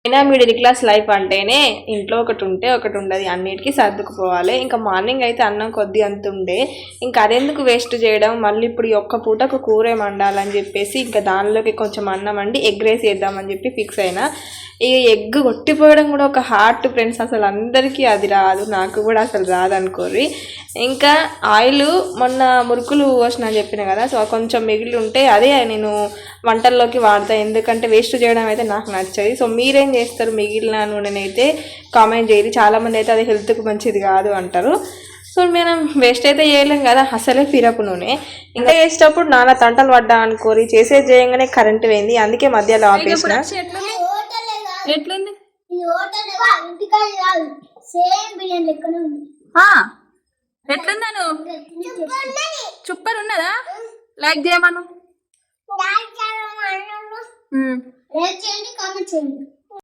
అయినా middle class life అంటేనే ఇంట్లో ఒకటి ఉంటే ఒకటి ఉండదు, అన్నిటికీ సర్దుకుపోవాలి. ఇంకా మార్నింగ్ అయితే అన్నం కొద్ది అంత ఉండే, ఇంకా అదెందుకు వేస్ట్ చేయడం, మళ్ళీ ఇప్పుడు ఈ ఒక్క పూటకు కూరే వండాలని చెప్పేసి ఇంకా దానిలోకి కొంచెం అన్నం వండి ఎగ్ రైస్ వేద్దామని చెప్పి ఫిక్స్ అయినా. ఈ ఎగ్ కొట్టిపోయడం కూడా ఒక హార్ట్ ఫ్రెండ్స్, అసలు అందరికీ అది రాదు, నాకు కూడా అసలు రాదనుకోర్రి. ఇంకా ఆయిల్ మొన్న మురుకులు పోసిన అని చెప్పిన కదా, సో కొంచెం మిగిలి ఉంటే అదే నేను వంటల్లోకి వాడతాను, ఎందుకంటే వేస్ట్ చేయడం అయితే నాకు నచ్చది. సో మీరేం చేస్తారు మిగిలిన నూనెనైతే కామెంట్ చేయండి. చాలామంది అయితే అది హెల్త్కి మంచిది కాదు అంటారు. సో మనం వేస్ట్ అయితే చేయలేం కదా, అసలే పిరపు నూనె. ఇంకా చేసేటప్పుడు నాన్న తంటలు పడ్డా అనుకోరి, చేసేది చేయంగానే కరెంట్ పోయింది, అందుకే మధ్యలో ఆపేసిన. ఎట్లుందాను సూపర్ ఉన్నదా? లైక్ చేయమను.